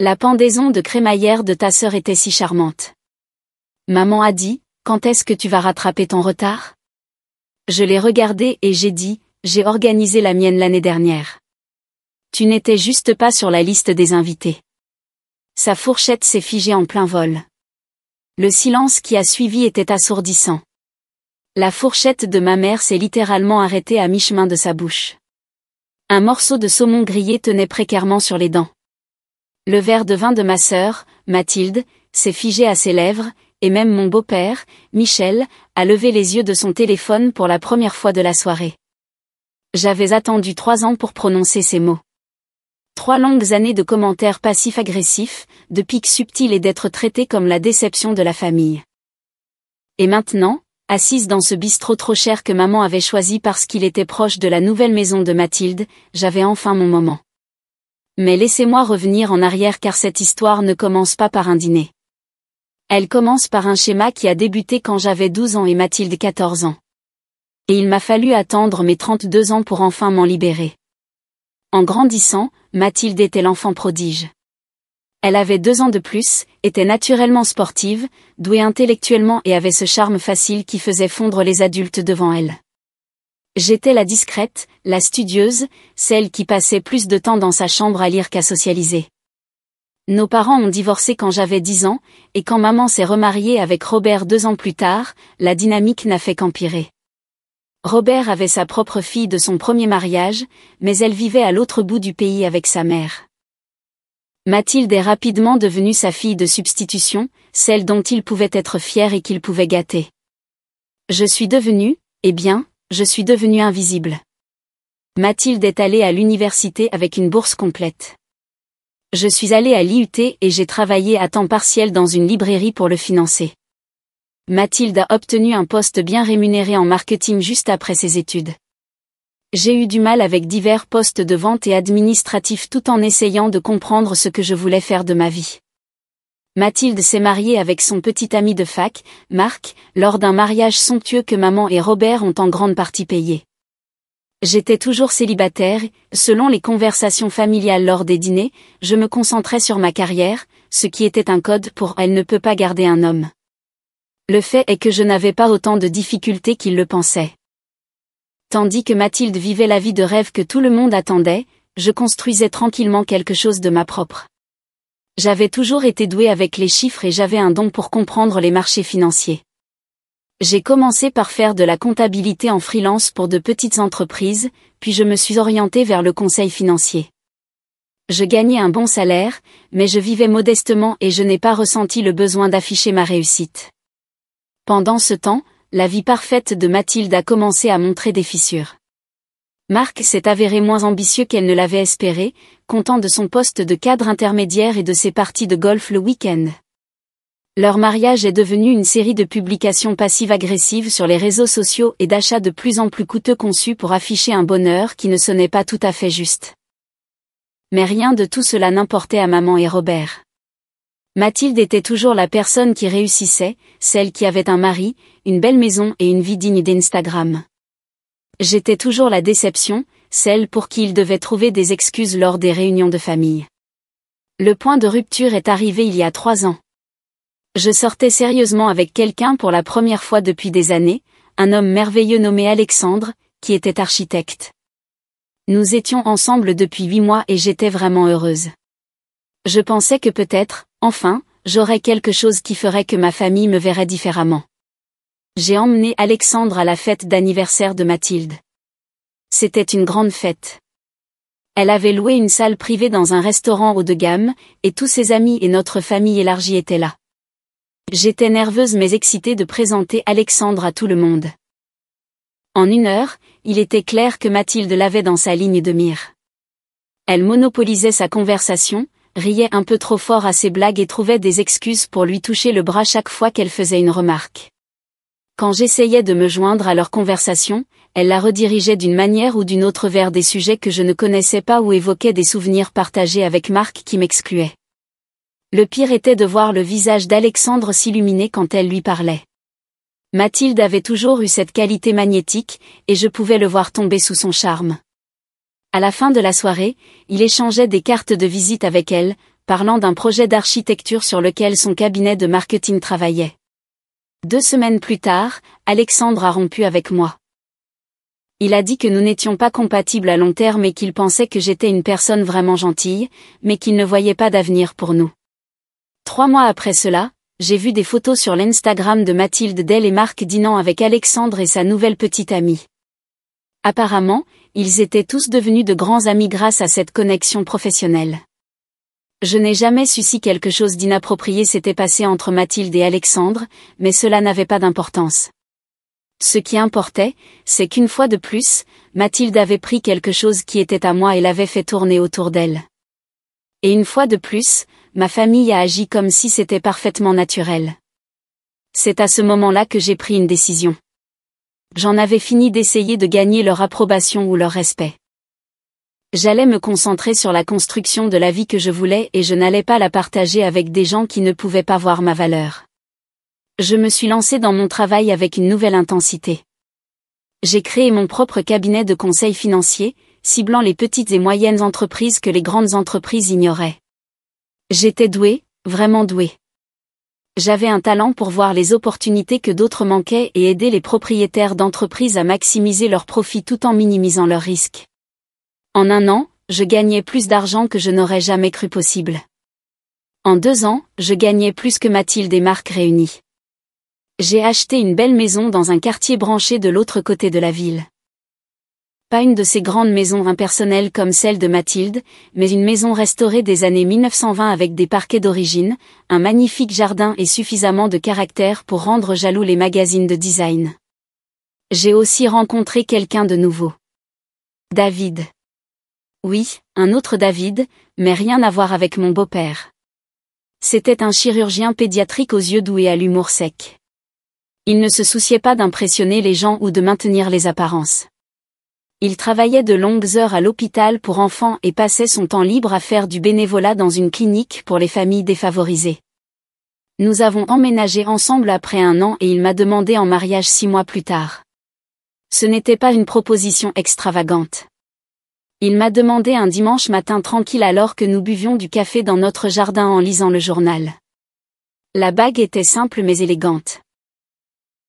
La pendaison de crémaillère de ta sœur était si charmante. Maman a dit, quand est-ce que tu vas rattraper ton retard? Je l'ai regardé et j'ai dit, j'ai organisé la mienne l'année dernière. Tu n'étais juste pas sur la liste des invités. Sa fourchette s'est figée en plein vol. Le silence qui a suivi était assourdissant. La fourchette de ma mère s'est littéralement arrêtée à mi-chemin de sa bouche. Un morceau de saumon grillé tenait précairement sur les dents. Le verre de vin de ma sœur, Mathilde, s'est figé à ses lèvres, et même mon beau-père, Michel, a levé les yeux de son téléphone pour la première fois de la soirée. J'avais attendu 3 ans pour prononcer ces mots. 3 longues années de commentaires passifs-agressifs, de piques subtils et d'être traité comme la déception de la famille. Et maintenant, assise dans ce bistrot trop cher que maman avait choisi parce qu'il était proche de la nouvelle maison de Mathilde, j'avais enfin mon moment. Mais laissez-moi revenir en arrière car cette histoire ne commence pas par un dîner. Elle commence par un schéma qui a débuté quand j'avais 12 ans et Mathilde 14 ans. Et il m'a fallu attendre mes 32 ans pour enfin m'en libérer. En grandissant, Mathilde était l'enfant prodige. Elle avait 2 ans de plus, était naturellement sportive, douée intellectuellement et avait ce charme facile qui faisait fondre les adultes devant elle. J'étais la discrète, la studieuse, celle qui passait plus de temps dans sa chambre à lire qu'à socialiser. Nos parents ont divorcé quand j'avais 10 ans, et quand maman s'est remariée avec Robert 2 ans plus tard, la dynamique n'a fait qu'empirer. Robert avait sa propre fille de son premier mariage, mais elle vivait à l'autre bout du pays avec sa mère. Mathilde est rapidement devenue sa fille de substitution, celle dont il pouvait être fier et qu'il pouvait gâter. Je suis devenue invisible. Mathilde est allée à l'université avec une bourse complète. Je suis allée à l'IUT et j'ai travaillé à temps partiel dans une librairie pour le financer. Mathilde a obtenu un poste bien rémunéré en marketing juste après ses études. J'ai eu du mal avec divers postes de vente et administratifs tout en essayant de comprendre ce que je voulais faire de ma vie. Mathilde s'est mariée avec son petit ami de fac, Marc, lors d'un mariage somptueux que maman et Robert ont en grande partie payé. J'étais toujours célibataire, selon les conversations familiales lors des dîners, je me concentrais sur ma carrière, ce qui était un code pour « elle ne peut pas garder un homme ». Le fait est que je n'avais pas autant de difficultés qu'il le pensait. Tandis que Mathilde vivait la vie de rêve que tout le monde attendait, je construisais tranquillement quelque chose de ma propre. J'avais toujours été douée avec les chiffres et j'avais un don pour comprendre les marchés financiers. J'ai commencé par faire de la comptabilité en freelance pour de petites entreprises, puis je me suis orientée vers le conseil financier. Je gagnais un bon salaire, mais je vivais modestement et je n'ai pas ressenti le besoin d'afficher ma réussite. Pendant ce temps, la vie parfaite de Mathilde a commencé à montrer des fissures. Marc s'est avéré moins ambitieux qu'elle ne l'avait espéré, content de son poste de cadre intermédiaire et de ses parties de golf le week-end. Leur mariage est devenu une série de publications passives-agressives sur les réseaux sociaux et d'achats de plus en plus coûteux conçus pour afficher un bonheur qui ne sonnait pas tout à fait juste. Mais rien de tout cela n'importait à maman et Robert. Mathilde était toujours la personne qui réussissait, celle qui avait un mari, une belle maison et une vie digne d'Instagram. J'étais toujours la déception, celle pour qui il devait trouver des excuses lors des réunions de famille. Le point de rupture est arrivé il y a 3 ans. Je sortais sérieusement avec quelqu'un pour la première fois depuis des années, un homme merveilleux nommé Alexandre, qui était architecte. Nous étions ensemble depuis 8 mois et j'étais vraiment heureuse. Je pensais que peut-être, enfin, j'aurais quelque chose qui ferait que ma famille me verrait différemment. J'ai emmené Alexandre à la fête d'anniversaire de Mathilde. C'était une grande fête. Elle avait loué une salle privée dans un restaurant haut de gamme, et tous ses amis et notre famille élargie étaient là. J'étais nerveuse mais excitée de présenter Alexandre à tout le monde. En 1 heure, il était clair que Mathilde l'avait dans sa ligne de mire. Elle monopolisait sa conversation, riait un peu trop fort à ses blagues et trouvait des excuses pour lui toucher le bras chaque fois qu'elle faisait une remarque. Quand j'essayais de me joindre à leur conversation, elle la redirigeait d'une manière ou d'une autre vers des sujets que je ne connaissais pas ou évoquait des souvenirs partagés avec Marc qui m'excluaient. Le pire était de voir le visage d'Alexandre s'illuminer quand elle lui parlait. Mathilde avait toujours eu cette qualité magnétique, et je pouvais le voir tomber sous son charme. À la fin de la soirée, il échangeait des cartes de visite avec elle, parlant d'un projet d'architecture sur lequel son cabinet de marketing travaillait. 2 semaines plus tard, Alexandre a rompu avec moi. Il a dit que nous n'étions pas compatibles à long terme et qu'il pensait que j'étais une personne vraiment gentille, mais qu'il ne voyait pas d'avenir pour nous. 3 mois après cela, j'ai vu des photos sur l'Instagram de Mathilde Del et Marc dînant avec Alexandre et sa nouvelle petite amie. Apparemment, ils étaient tous devenus de grands amis grâce à cette connexion professionnelle. Je n'ai jamais su si quelque chose d'inapproprié s'était passé entre Mathilde et Alexandre, mais cela n'avait pas d'importance. Ce qui importait, c'est qu'une fois de plus, Mathilde avait pris quelque chose qui était à moi et l'avait fait tourner autour d'elle. Et une fois de plus, ma famille a agi comme si c'était parfaitement naturel. C'est à ce moment-là que j'ai pris une décision. J'en avais fini d'essayer de gagner leur approbation ou leur respect. J'allais me concentrer sur la construction de la vie que je voulais et je n'allais pas la partager avec des gens qui ne pouvaient pas voir ma valeur. Je me suis lancée dans mon travail avec une nouvelle intensité. J'ai créé mon propre cabinet de conseil financier, ciblant les petites et moyennes entreprises que les grandes entreprises ignoraient. J'étais douée, vraiment douée. J'avais un talent pour voir les opportunités que d'autres manquaient et aider les propriétaires d'entreprises à maximiser leurs profits tout en minimisant leurs risques. En 1 an, je gagnais plus d'argent que je n'aurais jamais cru possible. En 2 ans, je gagnais plus que Mathilde et Marc réunis. J'ai acheté une belle maison dans un quartier branché de l'autre côté de la ville. Pas une de ces grandes maisons impersonnelles comme celle de Mathilde, mais une maison restaurée des années 1920 avec des parquets d'origine, un magnifique jardin et suffisamment de caractère pour rendre jaloux les magazines de design. J'ai aussi rencontré quelqu'un de nouveau. David. Oui, un autre David, mais rien à voir avec mon beau-père. C'était un chirurgien pédiatrique aux yeux doux et à l'humour sec. Il ne se souciait pas d'impressionner les gens ou de maintenir les apparences. Il travaillait de longues heures à l'hôpital pour enfants et passait son temps libre à faire du bénévolat dans une clinique pour les familles défavorisées. Nous avons emménagé ensemble après 1 an et il m'a demandé en mariage 6 mois plus tard. Ce n'était pas une proposition extravagante. Il m'a demandé un dimanche matin tranquille alors que nous buvions du café dans notre jardin en lisant le journal. La bague était simple mais élégante.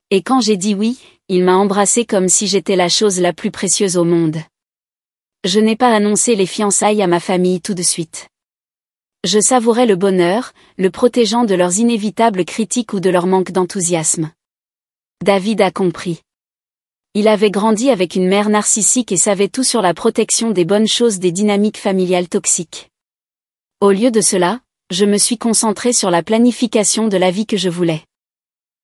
Et quand j'ai dit oui, il m'a embrassée comme si j'étais la chose la plus précieuse au monde. Je n'ai pas annoncé les fiançailles à ma famille tout de suite. Je savourais le bonheur, le protégeant de leurs inévitables critiques ou de leur manque d'enthousiasme. David a compris. Il avait grandi avec une mère narcissique et savait tout sur la protection des bonnes choses des dynamiques familiales toxiques. Au lieu de cela, je me suis concentrée sur la planification de la vie que je voulais.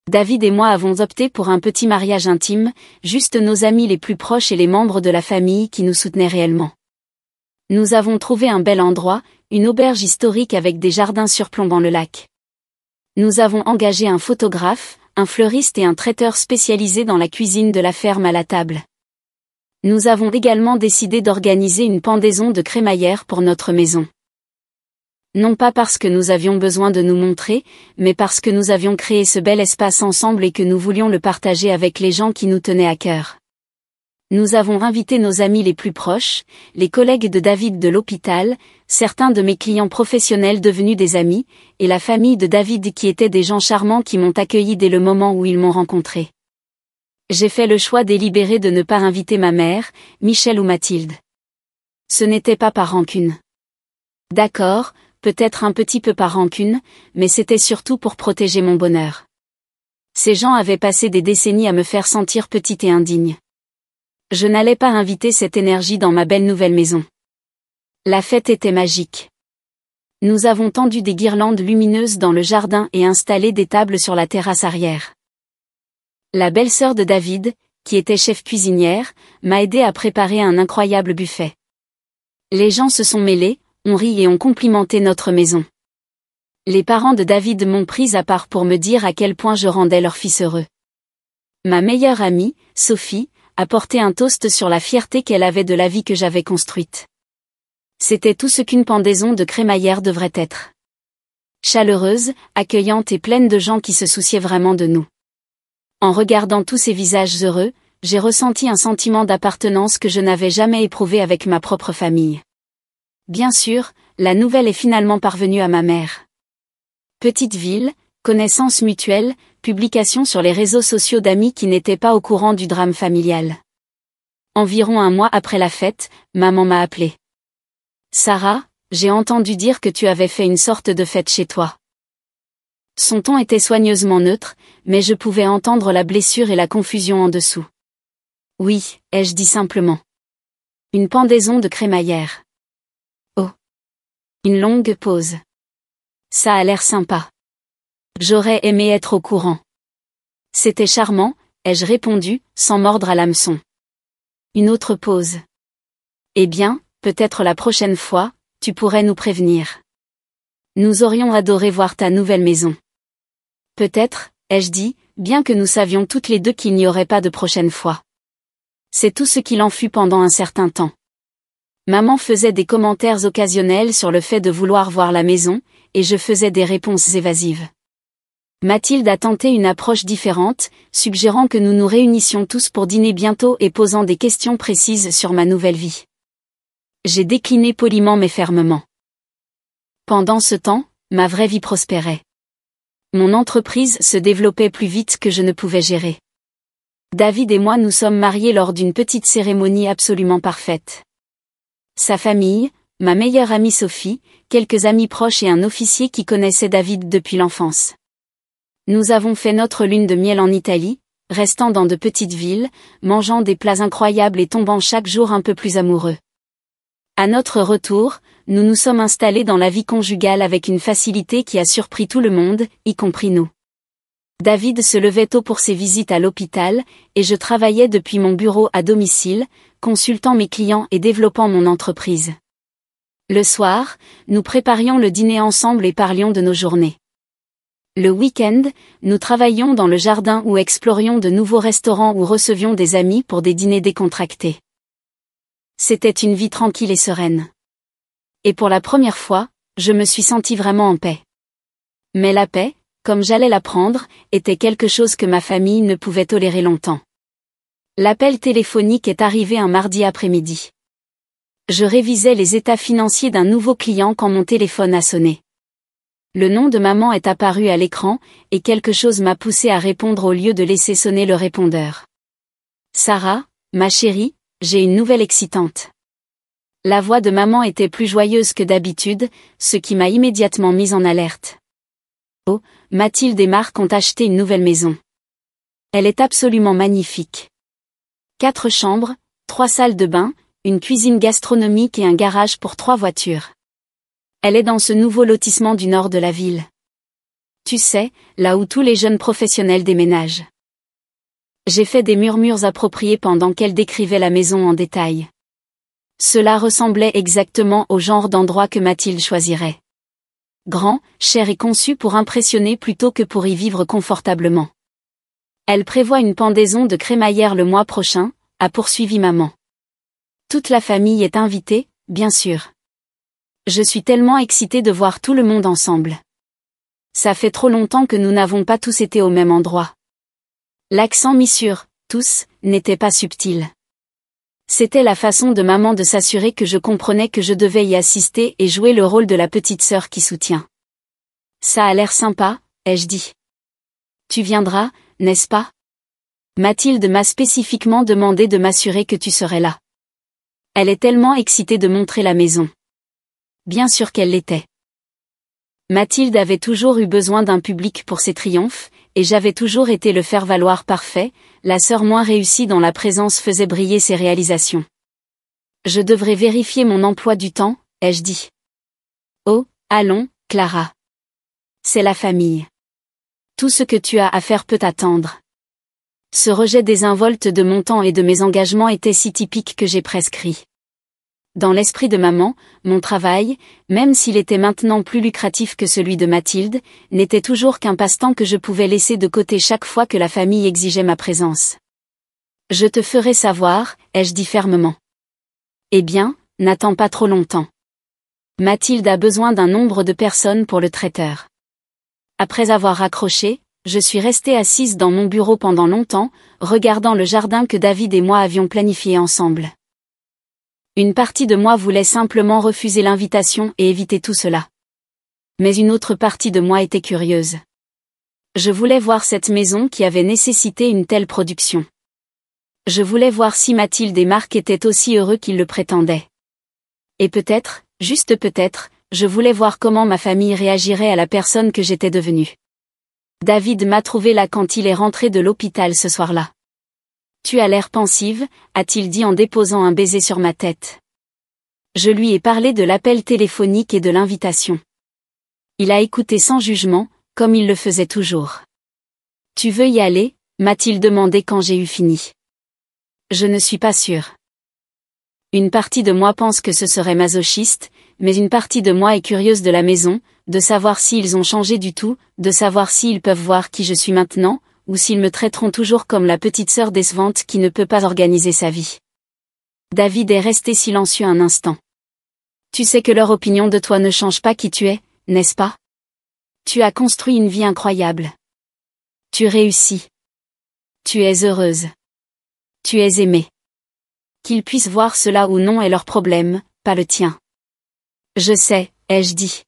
David et moi avons opté pour un petit mariage intime, juste nos amis les plus proches et les membres de la famille qui nous soutenaient réellement. Nous avons trouvé un bel endroit, une auberge historique avec des jardins surplombant le lac. Nous avons engagé un photographe, un fleuriste et un traiteur spécialisé dans la cuisine de la ferme à la table. Nous avons également décidé d'organiser une pendaison de crémaillère pour notre maison. Non pas parce que nous avions besoin de nous montrer, mais parce que nous avions créé ce bel espace ensemble et que nous voulions le partager avec les gens qui nous tenaient à cœur. Nous avons invité nos amis les plus proches, les collègues de David de l'hôpital, certains de mes clients professionnels devenus des amis, et la famille de David qui étaient des gens charmants qui m'ont accueilli dès le moment où ils m'ont rencontré. J'ai fait le choix délibéré de ne pas inviter ma mère, Michel ou Mathilde. Ce n'était pas par rancune. D'accord, peut-être un petit peu par rancune, mais c'était surtout pour protéger mon bonheur. Ces gens avaient passé des décennies à me faire sentir petite et indigne. Je n'allais pas inviter cette énergie dans ma belle nouvelle maison. La fête était magique. Nous avons tendu des guirlandes lumineuses dans le jardin et installé des tables sur la terrasse arrière. La belle-sœur de David, qui était chef cuisinière, m'a aidé à préparer un incroyable buffet. Les gens se sont mêlés, ont ri et ont complimenté notre maison. Les parents de David m'ont prise à part pour me dire à quel point je rendais leur fils heureux. Ma meilleure amie, Sophie, a porté un toast sur la fierté qu'elle avait de la vie que j'avais construite. C'était tout ce qu'une pendaison de crémaillère devrait être. Chaleureuse, accueillante et pleine de gens qui se souciaient vraiment de nous. En regardant tous ces visages heureux, j'ai ressenti un sentiment d'appartenance que je n'avais jamais éprouvé avec ma propre famille. Bien sûr, la nouvelle est finalement parvenue à ma mère. Petite ville, connaissances mutuelles, publications sur les réseaux sociaux d'amis qui n'étaient pas au courant du drame familial. Environ un mois après la fête, maman m'a appelé. Sarah, j'ai entendu dire que tu avais fait une sorte de fête chez toi. Son ton était soigneusement neutre, mais je pouvais entendre la blessure et la confusion en dessous. Oui, ai-je dit simplement. Une pendaison de crémaillère. Oh. Une longue pause. Ça a l'air sympa. J'aurais aimé être au courant. C'était charmant, ai-je répondu, sans mordre à l'hameçon. Une autre pause. Eh bien, peut-être la prochaine fois, tu pourrais nous prévenir. Nous aurions adoré voir ta nouvelle maison. Peut-être, ai-je dit, bien que nous savions toutes les deux qu'il n'y aurait pas de prochaine fois. C'est tout ce qu'il en fut pendant un certain temps. Maman faisait des commentaires occasionnels sur le fait de vouloir voir la maison, et je faisais des réponses évasives. Mathilde a tenté une approche différente, suggérant que nous nous réunissions tous pour dîner bientôt et posant des questions précises sur ma nouvelle vie. J'ai décliné poliment mais fermement. Pendant ce temps, ma vraie vie prospérait. Mon entreprise se développait plus vite que je ne pouvais gérer. David et moi nous sommes mariés lors d'une petite cérémonie absolument parfaite. Sa famille, ma meilleure amie Sophie, quelques amis proches et un officier qui connaissait David depuis l'enfance. Nous avons fait notre lune de miel en Italie, restant dans de petites villes, mangeant des plats incroyables et tombant chaque jour un peu plus amoureux. À notre retour, nous nous sommes installés dans la vie conjugale avec une facilité qui a surpris tout le monde, y compris nous. David se levait tôt pour ses visites à l'hôpital, et je travaillais depuis mon bureau à domicile, consultant mes clients et développant mon entreprise. Le soir, nous préparions le dîner ensemble et parlions de nos journées. Le week-end, nous travaillions dans le jardin ou explorions de nouveaux restaurants ou recevions des amis pour des dîners décontractés. C'était une vie tranquille et sereine. Et pour la première fois, je me suis sentie vraiment en paix. Mais la paix, comme j'allais la prendre, était quelque chose que ma famille ne pouvait tolérer longtemps. L'appel téléphonique est arrivé un mardi après-midi. Je révisais les états financiers d'un nouveau client quand mon téléphone a sonné. Le nom de maman est apparu à l'écran, et quelque chose m'a poussé à répondre au lieu de laisser sonner le répondeur. Sarah, ma chérie, j'ai une nouvelle excitante. La voix de maman était plus joyeuse que d'habitude, ce qui m'a immédiatement mise en alerte. Oh, Mathilde et Marc ont acheté une nouvelle maison. Elle est absolument magnifique. 4 chambres, 3 salles de bain, une cuisine gastronomique et un garage pour 3 voitures. Elle est dans ce nouveau lotissement du nord de la ville. Tu sais, là où tous les jeunes professionnels déménagent. J'ai fait des murmures appropriés pendant qu'elle décrivait la maison en détail. Cela ressemblait exactement au genre d'endroit que Mathilde choisirait. Grand, cher et conçu pour impressionner plutôt que pour y vivre confortablement. Elle prévoit une pendaison de crémaillère le mois prochain, a poursuivi maman. Toute la famille est invitée, bien sûr. Je suis tellement excitée de voir tout le monde ensemble. Ça fait trop longtemps que nous n'avons pas tous été au même endroit. L'accent mis sur « tous » n'était pas subtil. C'était la façon de maman de s'assurer que je comprenais que je devais y assister et jouer le rôle de la petite sœur qui soutient. Ça a l'air sympa, ai-je dit. Tu viendras, n'est-ce pas? Mathilde m'a spécifiquement demandé de m'assurer que tu serais là. Elle est tellement excitée de montrer la maison. Bien sûr qu'elle l'était. Mathilde avait toujours eu besoin d'un public pour ses triomphes, et j'avais toujours été le faire-valoir parfait, la sœur moins réussie dont la présence faisait briller ses réalisations. Je devrais vérifier mon emploi du temps, ai-je dit. Oh, allons, Clara. C'est la famille. Tout ce que tu as à faire peut attendre. Ce rejet désinvolte de mon temps et de mes engagements était si typique que j'ai prescrit. Dans l'esprit de maman, mon travail, même s'il était maintenant plus lucratif que celui de Mathilde, n'était toujours qu'un passe-temps que je pouvais laisser de côté chaque fois que la famille exigeait ma présence. Je te ferai savoir, ai-je dit fermement. Eh bien, n'attends pas trop longtemps. Mathilde a besoin d'un nombre de personnes pour le traiteur. Après avoir raccroché, je suis restée assise dans mon bureau pendant longtemps, regardant le jardin que David et moi avions planifié ensemble. Une partie de moi voulait simplement refuser l'invitation et éviter tout cela. Mais une autre partie de moi était curieuse. Je voulais voir cette maison qui avait nécessité une telle production. Je voulais voir si Mathilde et Marc étaient aussi heureux qu'ils le prétendaient. Et peut-être, juste peut-être, je voulais voir comment ma famille réagirait à la personne que j'étais devenue. David m'a trouvé là quand il est rentré de l'hôpital ce soir-là. Tu as l'air pensive, a-t-il dit en déposant un baiser sur ma tête. Je lui ai parlé de l'appel téléphonique et de l'invitation. Il a écouté sans jugement, comme il le faisait toujours. Tu veux y aller, m'a-t-il demandé quand j'ai eu fini. Je ne suis pas sûre. Une partie de moi pense que ce serait masochiste, mais une partie de moi est curieuse de la maison, de savoir s'ils ont changé du tout, de savoir s'ils peuvent voir qui je suis maintenant, ou s'ils me traiteront toujours comme la petite sœur décevante qui ne peut pas organiser sa vie. David est resté silencieux un instant. Tu sais que leur opinion de toi ne change pas qui tu es, n'est-ce pas? Tu as construit une vie incroyable. Tu réussis. Tu es heureuse. Tu es aimée. Qu'ils puissent voir cela ou non est leur problème, pas le tien. Je sais, ai-je dit.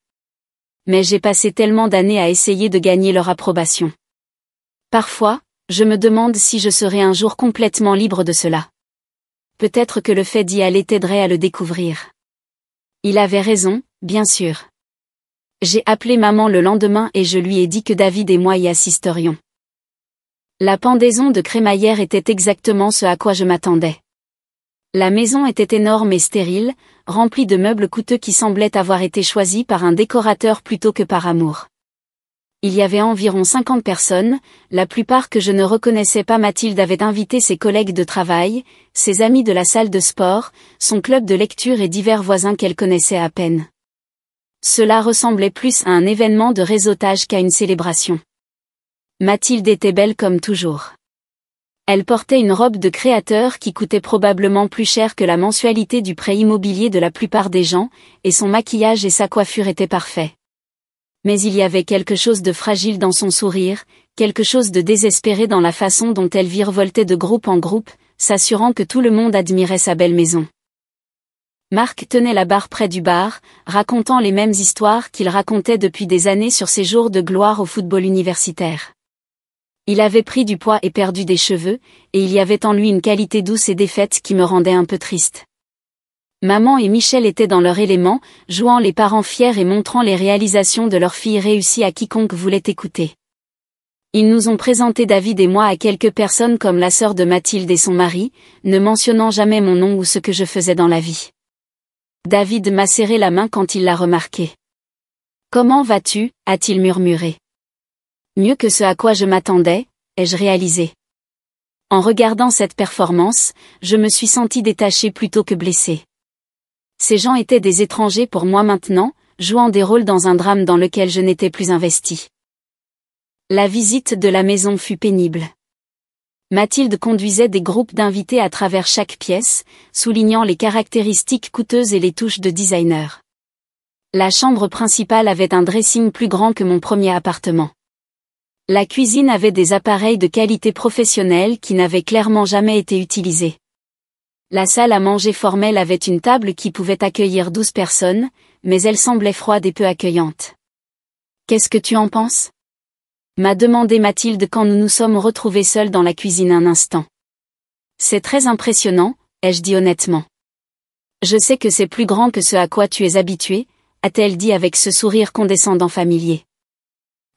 Mais j'ai passé tellement d'années à essayer de gagner leur approbation. Parfois, je me demande si je serai un jour complètement libre de cela. Peut-être que le fait d'y aller t'aiderait à le découvrir. Il avait raison, bien sûr. J'ai appelé maman le lendemain et je lui ai dit que David et moi y assisterions. La pendaison de crémaillère était exactement ce à quoi je m'attendais. La maison était énorme et stérile, remplie de meubles coûteux qui semblaient avoir été choisis par un décorateur plutôt que par amour. Il y avait environ 50 personnes, la plupart que je ne reconnaissais pas. Mathilde avait invité ses collègues de travail, ses amis de la salle de sport, son club de lecture et divers voisins qu'elle connaissait à peine. Cela ressemblait plus à un événement de réseautage qu'à une célébration. Mathilde était belle comme toujours. Elle portait une robe de créateur qui coûtait probablement plus cher que la mensualité du prêt immobilier de la plupart des gens, et son maquillage et sa coiffure étaient parfaits. Mais il y avait quelque chose de fragile dans son sourire, quelque chose de désespéré dans la façon dont elle virevoltait de groupe en groupe, s'assurant que tout le monde admirait sa belle maison. Marc tenait la barre près du bar, racontant les mêmes histoires qu'il racontait depuis des années sur ses jours de gloire au football universitaire. Il avait pris du poids et perdu des cheveux, et il y avait en lui une qualité douce et défaite qui me rendait un peu triste. Maman et Michel étaient dans leur élément, jouant les parents fiers et montrant les réalisations de leur fille réussie à quiconque voulait écouter. Ils nous ont présenté David et moi à quelques personnes comme la sœur de Mathilde et son mari, ne mentionnant jamais mon nom ou ce que je faisais dans la vie. David m'a serré la main quand il l'a remarqué. « Comment vas-tu » a-t-il murmuré. Mieux que ce à quoi je m'attendais, ai-je réalisé. En regardant cette performance, je me suis senti détaché plutôt que blessé. Ces gens étaient des étrangers pour moi maintenant, jouant des rôles dans un drame dans lequel je n'étais plus investi. La visite de la maison fut pénible. Mathilde conduisait des groupes d'invités à travers chaque pièce, soulignant les caractéristiques coûteuses et les touches de designer. La chambre principale avait un dressing plus grand que mon premier appartement. La cuisine avait des appareils de qualité professionnelle qui n'avaient clairement jamais été utilisés. La salle à manger formelle avait une table qui pouvait accueillir 12 personnes, mais elle semblait froide et peu accueillante. « Qu'est-ce que tu en penses ?» m'a demandé Mathilde quand nous nous sommes retrouvés seuls dans la cuisine un instant. « C'est très impressionnant, ai-je dit honnêtement. Je sais que c'est plus grand que ce à quoi tu es habitué, a-t-elle dit avec ce sourire condescendant familier.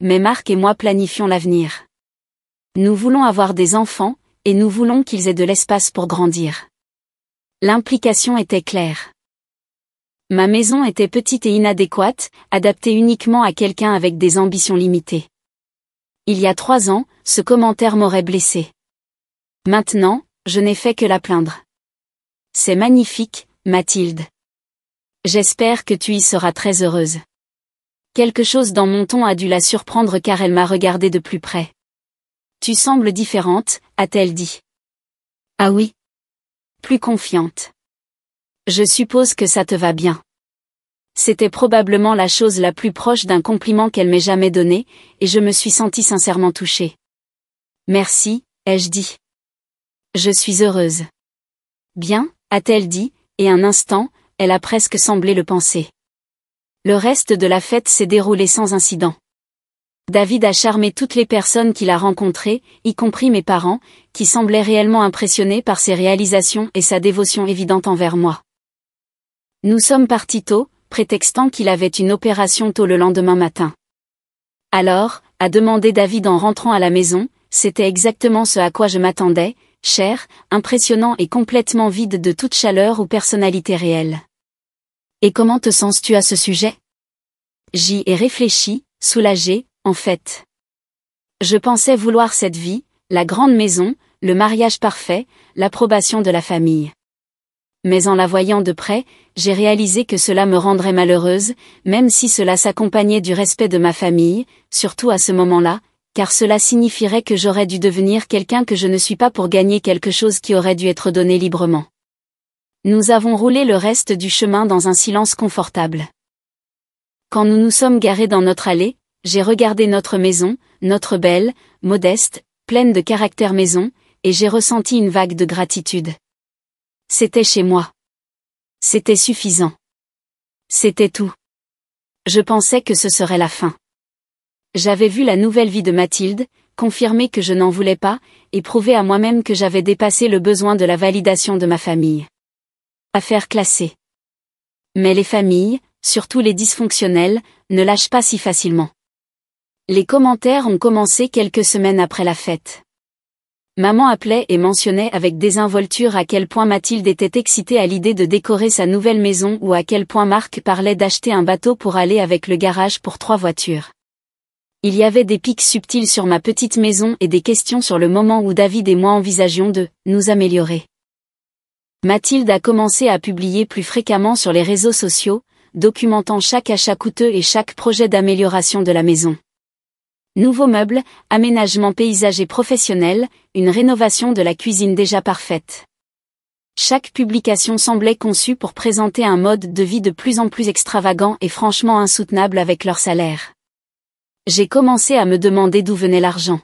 Mais Marc et moi planifions l'avenir. Nous voulons avoir des enfants, et nous voulons qu'ils aient de l'espace pour grandir. L'implication était claire. Ma maison était petite et inadéquate, adaptée uniquement à quelqu'un avec des ambitions limitées. Il y a 3 ans, ce commentaire m'aurait blessé. Maintenant, je n'ai fait que la plaindre. C'est magnifique, Mathilde. J'espère que tu y seras très heureuse. Quelque chose dans mon ton a dû la surprendre car elle m'a regardé de plus près. Tu sembles différente, a-t-elle dit. Ah oui. Plus confiante. Je suppose que ça te va bien. C'était probablement la chose la plus proche d'un compliment qu'elle m'ait jamais donné, et je me suis sentie sincèrement touchée. Merci, ai-je dit. Je suis heureuse. Bien, a-t-elle dit, et un instant, elle a presque semblé le penser. Le reste de la fête s'est déroulé sans incident. David a charmé toutes les personnes qu'il a rencontrées, y compris mes parents, qui semblaient réellement impressionnés par ses réalisations et sa dévotion évidente envers moi. Nous sommes partis tôt, prétextant qu'il avait une opération tôt le lendemain matin. Alors, a demandé David en rentrant à la maison, c'était exactement ce à quoi je m'attendais, cher, impressionnant et complètement vide de toute chaleur ou personnalité réelle. Et comment te sens-tu à ce sujet? J'y ai réfléchi, soulagé, en fait. Je pensais vouloir cette vie, la grande maison, le mariage parfait, l'approbation de la famille. Mais en la voyant de près, j'ai réalisé que cela me rendrait malheureuse, même si cela s'accompagnait du respect de ma famille, surtout à ce moment-là, car cela signifierait que j'aurais dû devenir quelqu'un que je ne suis pas pour gagner quelque chose qui aurait dû être donné librement. Nous avons roulé le reste du chemin dans un silence confortable. Quand nous nous sommes garés dans notre allée, j'ai regardé notre maison, notre belle, modeste, pleine de caractère maison, et j'ai ressenti une vague de gratitude. C'était chez moi. C'était suffisant. C'était tout. Je pensais que ce serait la fin. J'avais vu la nouvelle vie de Mathilde, confirmé que je n'en voulais pas, et prouvé à moi-même que j'avais dépassé le besoin de la validation de ma famille. Affaire classée. Mais les familles, surtout les dysfonctionnelles, ne lâchent pas si facilement. Les commentaires ont commencé quelques semaines après la fête. Maman appelait et mentionnait avec désinvolture à quel point Mathilde était excitée à l'idée de décorer sa nouvelle maison ou à quel point Marc parlait d'acheter un bateau pour aller avec le garage pour 3 voitures. Il y avait des pics subtils sur ma petite maison et des questions sur le moment où David et moi envisagions de nous améliorer. Mathilde a commencé à publier plus fréquemment sur les réseaux sociaux, documentant chaque achat coûteux et chaque projet d'amélioration de la maison. Nouveaux meubles, aménagement paysager professionnel, une rénovation de la cuisine déjà parfaite. Chaque publication semblait conçue pour présenter un mode de vie de plus en plus extravagant et franchement insoutenable avec leur salaire. J'ai commencé à me demander d'où venait l'argent.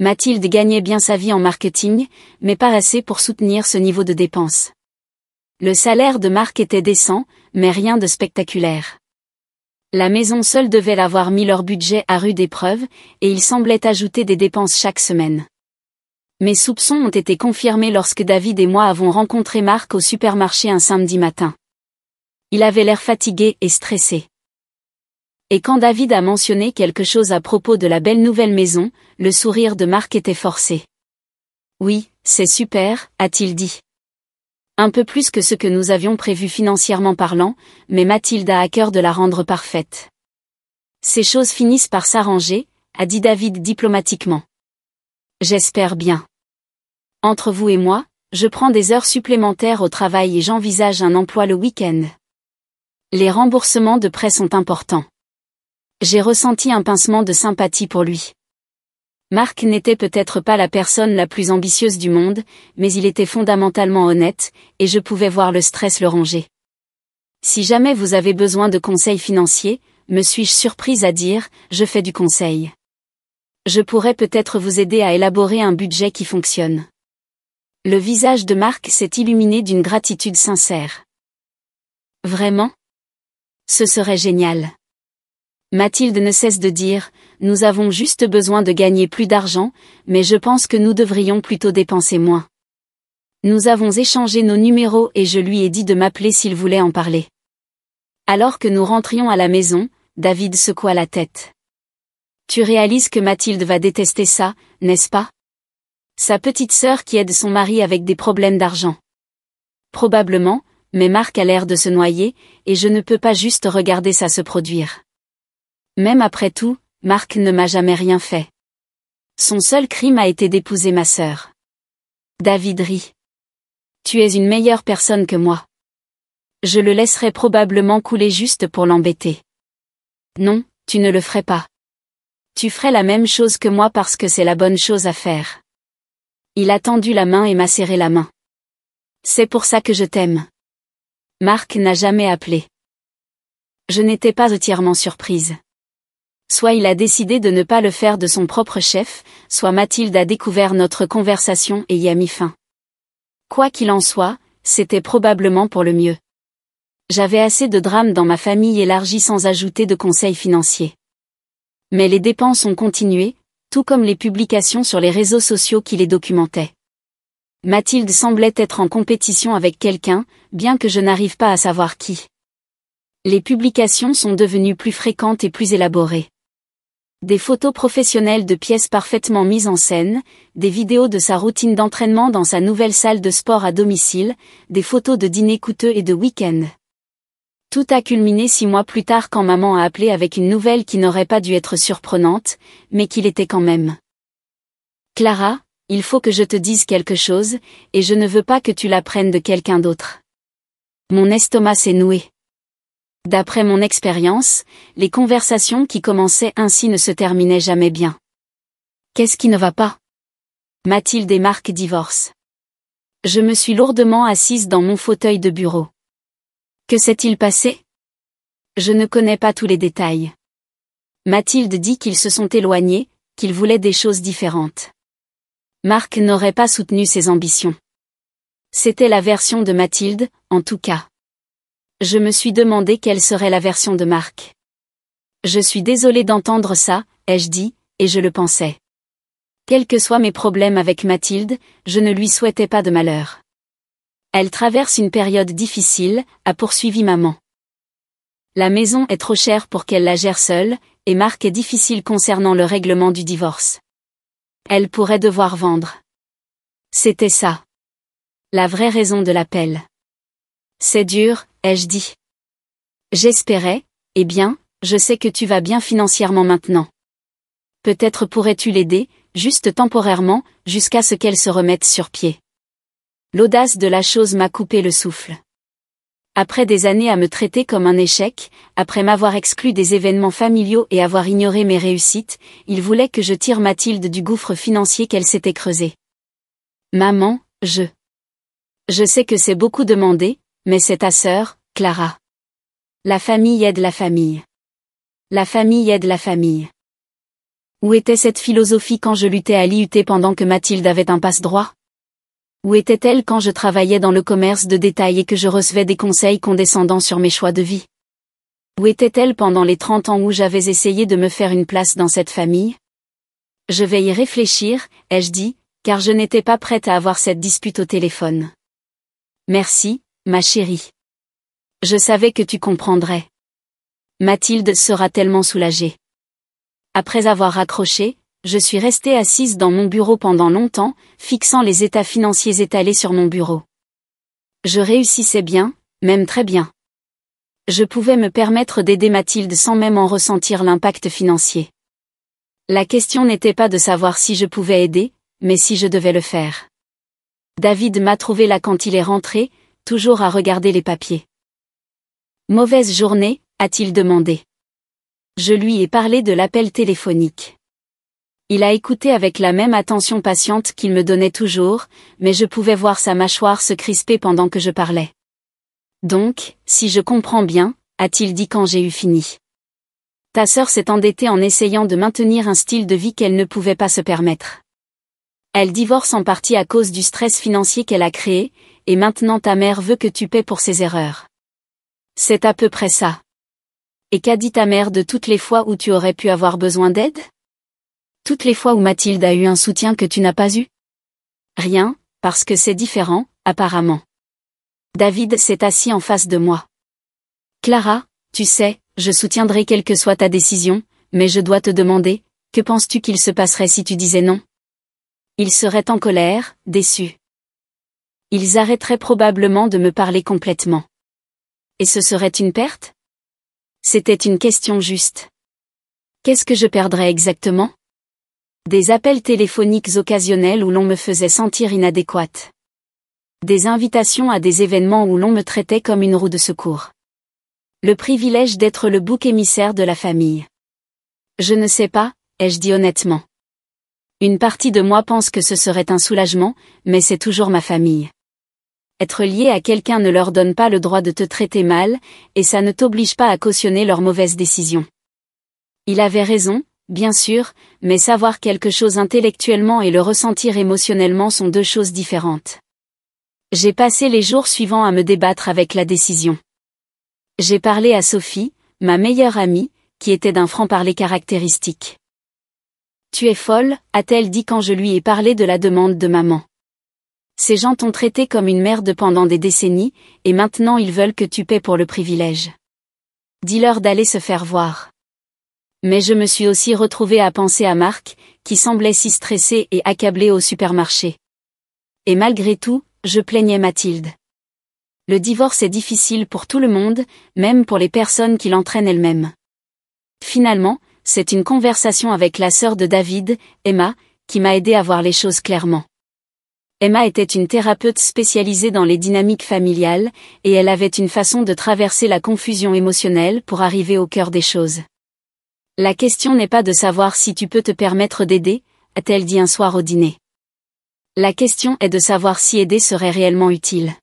Mathilde gagnait bien sa vie en marketing, mais pas assez pour soutenir ce niveau de dépenses. Le salaire de Marc était décent, mais rien de spectaculaire. La maison seule devait avoir mis leur budget à rude épreuve, et il semblait ajouter des dépenses chaque semaine. Mes soupçons ont été confirmés lorsque David et moi avons rencontré Marc au supermarché un samedi matin. Il avait l'air fatigué et stressé. Et quand David a mentionné quelque chose à propos de la belle nouvelle maison, le sourire de Marc était forcé. « Oui, c'est super », a-t-il dit. Un peu plus que ce que nous avions prévu financièrement parlant, mais Mathilde a à cœur de la rendre parfaite. Ces choses finissent par s'arranger, a dit David diplomatiquement. J'espère bien. Entre vous et moi, je prends des heures supplémentaires au travail et j'envisage un emploi le week-end. Les remboursements de prêts sont importants. J'ai ressenti un pincement de sympathie pour lui. Marc n'était peut-être pas la personne la plus ambitieuse du monde, mais il était fondamentalement honnête, et je pouvais voir le stress le ronger. Si jamais vous avez besoin de conseils financiers, me suis-je surprise à dire, je fais du conseil. Je pourrais peut-être vous aider à élaborer un budget qui fonctionne. Le visage de Marc s'est illuminé d'une gratitude sincère. Vraiment? Ce serait génial. Mathilde ne cesse de dire, nous avons juste besoin de gagner plus d'argent, mais je pense que nous devrions plutôt dépenser moins. Nous avons échangé nos numéros et je lui ai dit de m'appeler s'il voulait en parler. Alors que nous rentrions à la maison, David secoua la tête. Tu réalises que Mathilde va détester ça, n'est-ce pas? Sa petite sœur qui aide son mari avec des problèmes d'argent. Probablement, mais Marc a l'air de se noyer, et je ne peux pas juste regarder ça se produire. Même après tout, Marc ne m'a jamais rien fait. Son seul crime a été d'épouser ma sœur. David rit. Tu es une meilleure personne que moi. Je le laisserais probablement couler juste pour l'embêter. Non, tu ne le ferais pas. Tu ferais la même chose que moi parce que c'est la bonne chose à faire. Il a tendu la main et m'a serré la main. C'est pour ça que je t'aime. Marc n'a jamais appelé. Je n'étais pas entièrement surprise. Soit il a décidé de ne pas le faire de son propre chef, soit Mathilde a découvert notre conversation et y a mis fin. Quoi qu'il en soit, c'était probablement pour le mieux. J'avais assez de drames dans ma famille élargie sans ajouter de conseils financiers. Mais les dépenses ont continué, tout comme les publications sur les réseaux sociaux qui les documentaient. Mathilde semblait être en compétition avec quelqu'un, bien que je n'arrive pas à savoir qui. Les publications sont devenues plus fréquentes et plus élaborées. Des photos professionnelles de pièces parfaitement mises en scène, des vidéos de sa routine d'entraînement dans sa nouvelle salle de sport à domicile, des photos de dîners coûteux et de week-ends. Tout a culminé 6 mois plus tard quand maman a appelé avec une nouvelle qui n'aurait pas dû être surprenante, mais qui l'était quand même. Clara, il faut que je te dise quelque chose, et je ne veux pas que tu l'apprennes de quelqu'un d'autre. Mon estomac s'est noué. D'après mon expérience, les conversations qui commençaient ainsi ne se terminaient jamais bien. Qu'est-ce qui ne va pas? Mathilde et Marc divorcent. Je me suis lourdement assise dans mon fauteuil de bureau. Que s'est-il passé? Je ne connais pas tous les détails. Mathilde dit qu'ils se sont éloignés, qu'ils voulaient des choses différentes. Marc n'aurait pas soutenu ses ambitions. C'était la version de Mathilde, en tout cas. Je me suis demandé quelle serait la version de Marc. Je suis désolée d'entendre ça, ai-je dit, et je le pensais. Quels que soient mes problèmes avec Mathilde, je ne lui souhaitais pas de malheur. Elle traverse une période difficile, a poursuivi maman. La maison est trop chère pour qu'elle la gère seule, et Marc est difficile concernant le règlement du divorce. Elle pourrait devoir vendre. C'était ça. La vraie raison de l'appel. C'est dur, ai-je dit. J'espérais, eh bien, je sais que tu vas bien financièrement maintenant. Peut-être pourrais-tu l'aider, juste temporairement, jusqu'à ce qu'elle se remette sur pied. L'audace de la chose m'a coupé le souffle. Après des années à me traiter comme un échec, après m'avoir exclu des événements familiaux et avoir ignoré mes réussites, il voulait que je tire Mathilde du gouffre financier qu'elle s'était creusé. Maman, je sais que c'est beaucoup demandé, mais c'est ta sœur, Clara. La famille aide la famille. La famille aide la famille. Où était cette philosophie quand je luttais à l'IUT pendant que Mathilde avait un passe-droit? Où était-elle quand je travaillais dans le commerce de détail et que je recevais des conseils condescendants sur mes choix de vie? Où était-elle pendant les 30 ans où j'avais essayé de me faire une place dans cette famille? Je vais y réfléchir, ai-je dit, car je n'étais pas prête à avoir cette dispute au téléphone. Merci, ma chérie. Je savais que tu comprendrais. Mathilde sera tellement soulagée. Après avoir raccroché, je suis restée assise dans mon bureau pendant longtemps, fixant les états financiers étalés sur mon bureau. Je réussissais bien, même très bien. Je pouvais me permettre d'aider Mathilde sans même en ressentir l'impact financier. La question n'était pas de savoir si je pouvais aider, mais si je devais le faire. David m'a trouvé là quand il est rentré, toujours à regarder les papiers. Mauvaise journée, a-t-il demandé. Je lui ai parlé de l'appel téléphonique. Il a écouté avec la même attention patiente qu'il me donnait toujours, mais je pouvais voir sa mâchoire se crisper pendant que je parlais. Donc, si je comprends bien, a-t-il dit quand j'ai eu fini. Ta sœur s'est endettée en essayant de maintenir un style de vie qu'elle ne pouvait pas se permettre. Elle divorce en partie à cause du stress financier qu'elle a créé, et maintenant ta mère veut que tu paies pour ses erreurs. C'est à peu près ça. Et qu'a dit ta mère de toutes les fois où tu aurais pu avoir besoin d'aide? Toutes les fois où Mathilde a eu un soutien que tu n'as pas eu? Rien, parce que c'est différent, apparemment. David s'est assis en face de moi. Clara, tu sais, je soutiendrai quelle que soit ta décision, mais je dois te demander, que penses-tu qu'il se passerait si tu disais non? Ils seraient en colère, déçus. Ils arrêteraient probablement de me parler complètement. Et ce serait une perte? C'était une question juste. Qu'est-ce que je perdrais exactement? Des appels téléphoniques occasionnels où l'on me faisait sentir inadéquate. Des invitations à des événements où l'on me traitait comme une roue de secours. Le privilège d'être le bouc émissaire de la famille. Je ne sais pas, ai-je dit honnêtement. Une partie de moi pense que ce serait un soulagement, mais c'est toujours ma famille. Être lié à quelqu'un ne leur donne pas le droit de te traiter mal, et ça ne t'oblige pas à cautionner leurs mauvaises décisions. Il avait raison, bien sûr, mais savoir quelque chose intellectuellement et le ressentir émotionnellement sont deux choses différentes. J'ai passé les jours suivants à me débattre avec la décision. J'ai parlé à Sophie, ma meilleure amie, qui était d'un franc-parler caractéristique. Tu es folle, a-t-elle dit quand je lui ai parlé de la demande de maman. Ces gens t'ont traité comme une merde pendant des décennies, et maintenant ils veulent que tu paies pour le privilège. Dis-leur d'aller se faire voir. Mais je me suis aussi retrouvée à penser à Marc, qui semblait si stressé et accablé au supermarché. Et malgré tout, je plaignais Mathilde. Le divorce est difficile pour tout le monde, même pour les personnes qui l'entraînent elles-mêmes. Finalement, c'est une conversation avec la sœur de David, Emma, qui m'a aidé à voir les choses clairement. Emma était une thérapeute spécialisée dans les dynamiques familiales, et elle avait une façon de traverser la confusion émotionnelle pour arriver au cœur des choses. La question n'est pas de savoir si tu peux te permettre d'aider, a-t-elle dit un soir au dîner. La question est de savoir si aider serait réellement utile.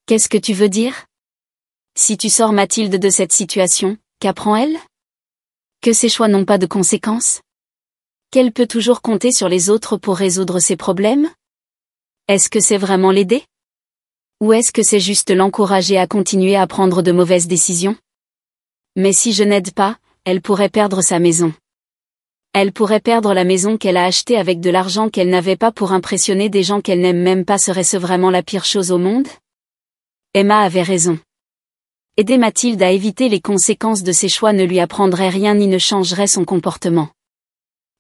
Qu'est-ce que tu veux dire? Si tu sors Mathilde de cette situation, qu'apprend-elle? Que ses choix n'ont pas de conséquences? Qu'elle peut toujours compter sur les autres pour résoudre ses problèmes? Est-ce que c'est vraiment l'aider? Ou est-ce que c'est juste l'encourager à continuer à prendre de mauvaises décisions? Mais si je n'aide pas, elle pourrait perdre sa maison. Elle pourrait perdre la maison qu'elle a achetée avec de l'argent qu'elle n'avait pas pour impressionner des gens qu'elle n'aime même pas. Serait-ce vraiment la pire chose au monde? Emma avait raison. Aider Mathilde à éviter les conséquences de ses choix ne lui apprendrait rien ni ne changerait son comportement.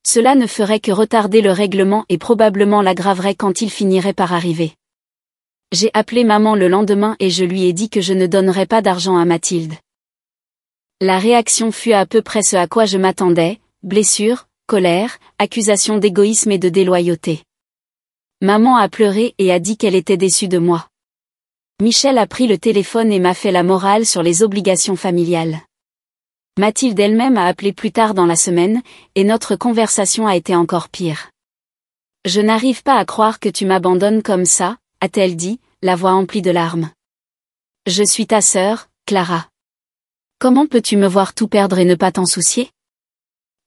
Cela ne ferait que retarder le règlement et probablement l'aggraverait quand il finirait par arriver. J'ai appelé maman le lendemain et je lui ai dit que je ne donnerais pas d'argent à Mathilde. La réaction fut à peu près ce à quoi je m'attendais, blessure, colère, accusation d'égoïsme et de déloyauté. Maman a pleuré et a dit qu'elle était déçue de moi. Michel a pris le téléphone et m'a fait la morale sur les obligations familiales. Mathilde elle-même a appelé plus tard dans la semaine, et notre conversation a été encore pire. Je n'arrive pas à croire que tu m'abandonnes comme ça, a-t-elle dit, la voix emplie de larmes. Je suis ta sœur, Clara. Comment peux-tu me voir tout perdre et ne pas t'en soucier?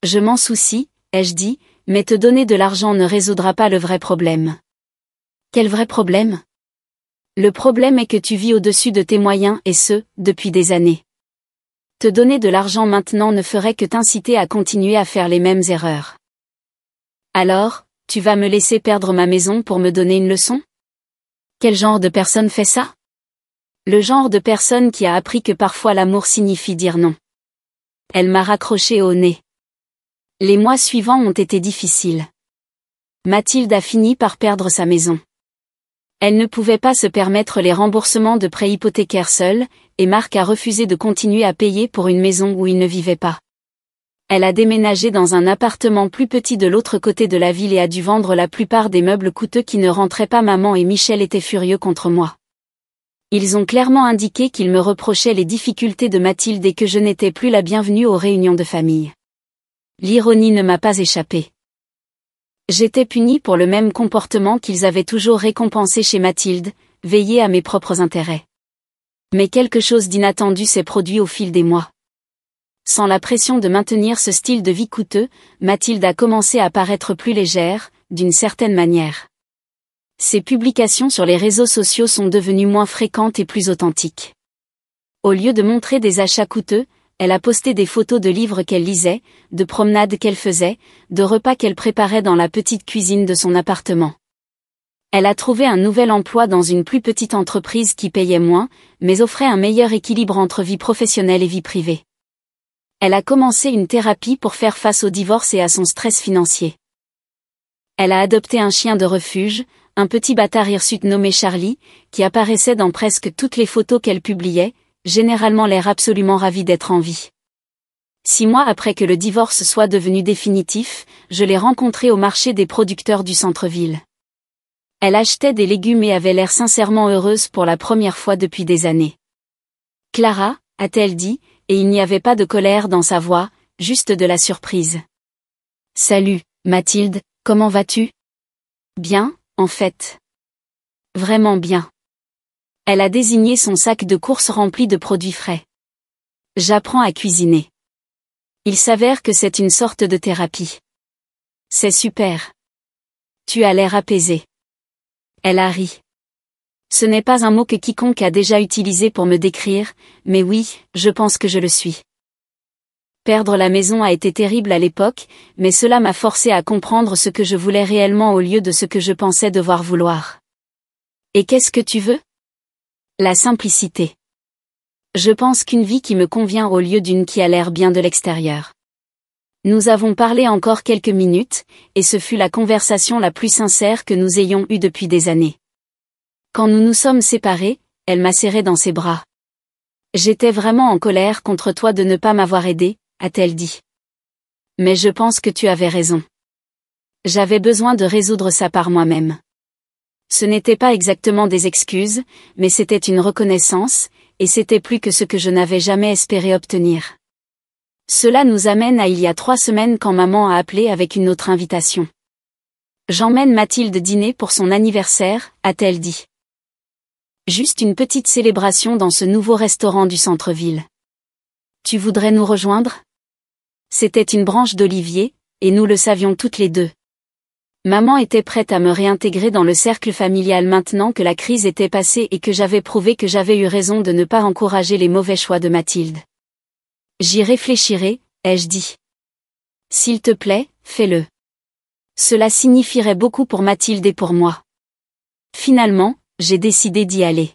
Je m'en soucie, ai-je dit, mais te donner de l'argent ne résoudra pas le vrai problème. Quel vrai problème? Le problème est que tu vis au-dessus de tes moyens et ce, depuis des années. Te donner de l'argent maintenant ne ferait que t'inciter à continuer à faire les mêmes erreurs. Alors, tu vas me laisser perdre ma maison pour me donner une leçon? Quel genre de personne fait ça? Le genre de personne qui a appris que parfois l'amour signifie dire non. Elle m'a raccroché au nez. Les mois suivants ont été difficiles. Mathilde a fini par perdre sa maison. Elle ne pouvait pas se permettre les remboursements de prêts hypothécaires seule, et Marc a refusé de continuer à payer pour une maison où il ne vivait pas. Elle a déménagé dans un appartement plus petit de l'autre côté de la ville et a dû vendre la plupart des meubles coûteux qui ne rentraient pas. Maman et Michel étaient furieux contre moi. Ils ont clairement indiqué qu'ils me reprochaient les difficultés de Mathilde et que je n'étais plus la bienvenue aux réunions de famille. L'ironie ne m'a pas échappé. J'étais punie pour le même comportement qu'ils avaient toujours récompensé chez Mathilde, veiller à mes propres intérêts. Mais quelque chose d'inattendu s'est produit au fil des mois. Sans la pression de maintenir ce style de vie coûteux, Mathilde a commencé à paraître plus légère, d'une certaine manière. Ses publications sur les réseaux sociaux sont devenues moins fréquentes et plus authentiques. Au lieu de montrer des achats coûteux, elle a posté des photos de livres qu'elle lisait, de promenades qu'elle faisait, de repas qu'elle préparait dans la petite cuisine de son appartement. Elle a trouvé un nouvel emploi dans une plus petite entreprise qui payait moins, mais offrait un meilleur équilibre entre vie professionnelle et vie privée. Elle a commencé une thérapie pour faire face au divorce et à son stress financier. Elle a adopté un chien de refuge, un petit bâtard hirsute nommé Charlie, qui apparaissait dans presque toutes les photos qu'elle publiait, généralement l'air absolument ravi d'être en vie. 6 mois après que le divorce soit devenu définitif, je l'ai rencontrée au marché des producteurs du centre-ville. Elle achetait des légumes et avait l'air sincèrement heureuse pour la première fois depuis des années. Clara, a-t-elle dit, et il n'y avait pas de colère dans sa voix, juste de la surprise. Salut, Mathilde, comment vas-tu? Bien, en fait. Vraiment bien. Elle a désigné son sac de courses rempli de produits frais. J'apprends à cuisiner. Il s'avère que c'est une sorte de thérapie. C'est super. Tu as l'air apaisée. Elle a ri. Ce n'est pas un mot que quiconque a déjà utilisé pour me décrire, mais oui, je pense que je le suis. Perdre la maison a été terrible à l'époque, mais cela m'a forcé à comprendre ce que je voulais réellement au lieu de ce que je pensais devoir vouloir. Et qu'est-ce que tu veux? La simplicité. Je pense qu'une vie qui me convient au lieu d'une qui a l'air bien de l'extérieur. Nous avons parlé encore quelques minutes, et ce fut la conversation la plus sincère que nous ayons eue depuis des années. Quand nous nous sommes séparés, elle m'a serré dans ses bras. J'étais vraiment en colère contre toi de ne pas m'avoir aidé, a-t-elle dit. Mais je pense que tu avais raison. J'avais besoin de résoudre ça par moi-même. Ce n'était pas exactement des excuses, mais c'était une reconnaissance, et c'était plus que ce que je n'avais jamais espéré obtenir. Cela nous amène à il y a 3 semaines quand maman a appelé avec une autre invitation. J'emmène Mathilde dîner pour son anniversaire, a-t-elle dit. Juste une petite célébration dans ce nouveau restaurant du centre-ville. Tu voudrais nous rejoindre? C'était une branche d'olivier, et nous le savions toutes les deux. Maman était prête à me réintégrer dans le cercle familial maintenant que la crise était passée et que j'avais prouvé que j'avais eu raison de ne pas encourager les mauvais choix de Mathilde. J'y réfléchirai, ai-je dit. S'il te plaît, fais-le. Cela signifierait beaucoup pour Mathilde et pour moi. Finalement, j'ai décidé d'y aller.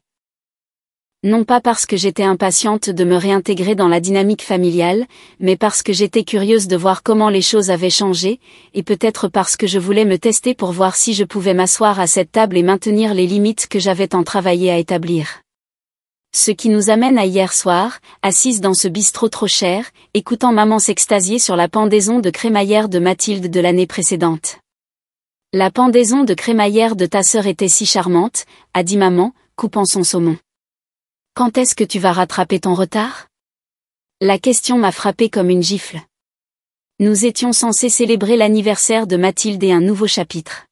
Non pas parce que j'étais impatiente de me réintégrer dans la dynamique familiale, mais parce que j'étais curieuse de voir comment les choses avaient changé, et peut-être parce que je voulais me tester pour voir si je pouvais m'asseoir à cette table et maintenir les limites que j'avais tant travaillé à établir. Ce qui nous amène à hier soir, assise dans ce bistrot trop cher, écoutant maman s'extasier sur la pendaison de crémaillère de Mathilde de l'année précédente. La pendaison de crémaillère de ta sœur était si charmante, a dit maman, coupant son saumon. Quand est-ce que tu vas rattraper ton retard? La question m'a frappée comme une gifle. Nous étions censés célébrer l'anniversaire de Mathilde et un nouveau chapitre.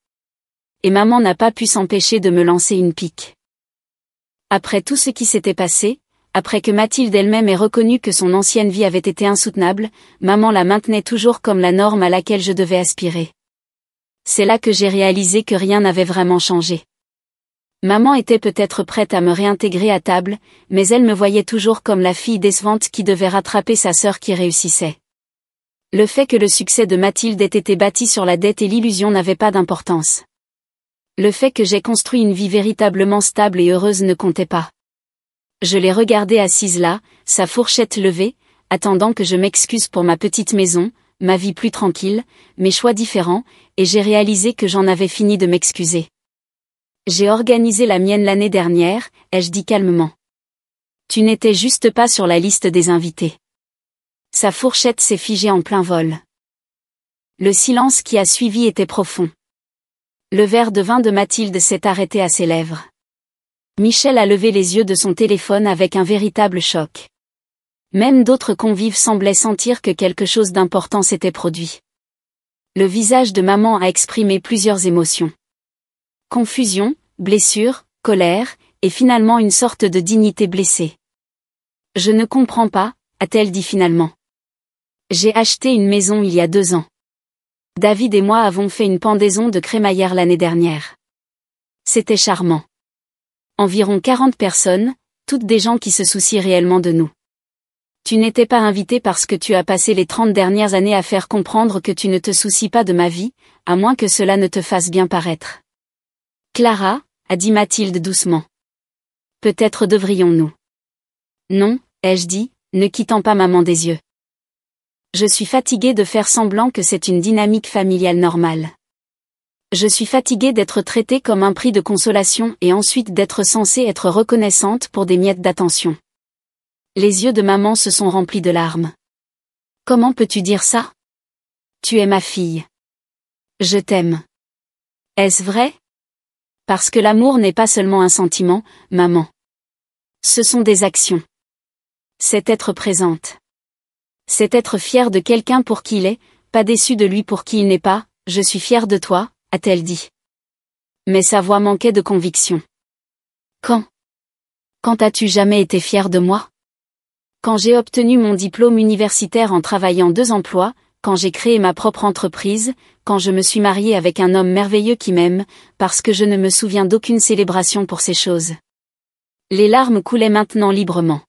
Et maman n'a pas pu s'empêcher de me lancer une pique. Après tout ce qui s'était passé, après que Mathilde elle-même ait reconnu que son ancienne vie avait été insoutenable, maman la maintenait toujours comme la norme à laquelle je devais aspirer. C'est là que j'ai réalisé que rien n'avait vraiment changé. Maman était peut-être prête à me réintégrer à table, mais elle me voyait toujours comme la fille décevante qui devait rattraper sa sœur qui réussissait. Le fait que le succès de Mathilde ait été bâti sur la dette et l'illusion n'avait pas d'importance. Le fait que j'ai construit une vie véritablement stable et heureuse ne comptait pas. Je l'ai regardée assise là, sa fourchette levée, attendant que je m'excuse pour ma petite maison, ma vie plus tranquille, mes choix différents, et j'ai réalisé que j'en avais fini de m'excuser. J'ai organisé la mienne l'année dernière, ai-je dit calmement. Tu n'étais juste pas sur la liste des invités. Sa fourchette s'est figée en plein vol. Le silence qui a suivi était profond. Le verre de vin de Mathilde s'est arrêté à ses lèvres. Michel a levé les yeux de son téléphone avec un véritable choc. Même d'autres convives semblaient sentir que quelque chose d'important s'était produit. Le visage de maman a exprimé plusieurs émotions. Confusion, blessure, colère, et finalement une sorte de dignité blessée. Je ne comprends pas, a-t-elle dit finalement. J'ai acheté une maison il y a 2 ans. David et moi avons fait une pendaison de crémaillère l'année dernière. C'était charmant. Environ 40 personnes, toutes des gens qui se soucient réellement de nous. Tu n'étais pas invité parce que tu as passé les 30 dernières années à faire comprendre que tu ne te soucies pas de ma vie, à moins que cela ne te fasse bien paraître. Clara, a dit Mathilde doucement. Peut-être devrions-nous. Non, ai-je dit, ne quittant pas maman des yeux. Je suis fatiguée de faire semblant que c'est une dynamique familiale normale. Je suis fatiguée d'être traitée comme un prix de consolation et ensuite d'être censée être reconnaissante pour des miettes d'attention. Les yeux de maman se sont remplis de larmes. Comment peux-tu dire ça? Tu es ma fille. Je t'aime. Est-ce vrai? Parce que l'amour n'est pas seulement un sentiment, maman. Ce sont des actions. C'est être présente. C'est être fière de quelqu'un pour qui il est, pas déçue de lui pour qui il n'est pas. Je suis fière de toi, a-t-elle dit. Mais sa voix manquait de conviction. Quand as-tu jamais été fière de moi? Quand j'ai obtenu mon diplôme universitaire en travaillant 2 emplois, quand j'ai créé ma propre entreprise, quand je me suis mariée avec un homme merveilleux qui m'aime, parce que je ne me souviens d'aucune célébration pour ces choses. Les larmes coulaient maintenant librement.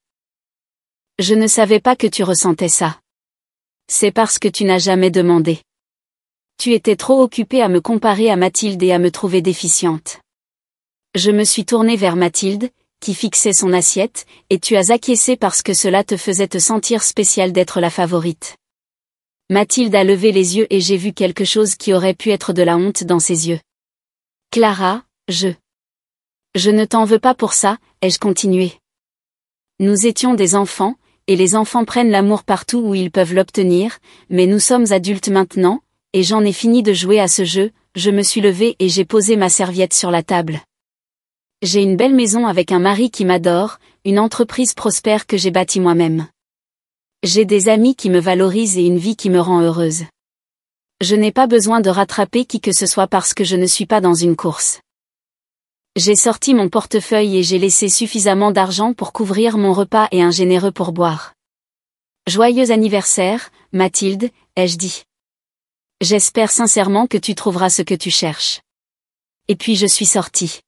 Je ne savais pas que tu ressentais ça. C'est parce que tu n'as jamais demandé. Tu étais trop occupée à me comparer à Mathilde et à me trouver déficiente. Je me suis tournée vers Mathilde, qui fixait son assiette, et tu as acquiescé parce que cela te faisait te sentir spéciale d'être la favorite. Mathilde a levé les yeux et j'ai vu quelque chose qui aurait pu être de la honte dans ses yeux. Clara, je ne t'en veux pas pour ça, ai-je continué. Nous étions des enfants, et les enfants prennent l'amour partout où ils peuvent l'obtenir, mais nous sommes adultes maintenant, et j'en ai fini de jouer à ce jeu, je me suis levée et j'ai posé ma serviette sur la table. J'ai une belle maison avec un mari qui m'adore, une entreprise prospère que j'ai bâtie moi-même. J'ai des amis qui me valorisent et une vie qui me rend heureuse. Je n'ai pas besoin de rattraper qui que ce soit parce que je ne suis pas dans une course. J'ai sorti mon portefeuille et j'ai laissé suffisamment d'argent pour couvrir mon repas et un généreux pourboire. Joyeux anniversaire, Mathilde, ai-je dit. J'espère sincèrement que tu trouveras ce que tu cherches. Et puis je suis sortie.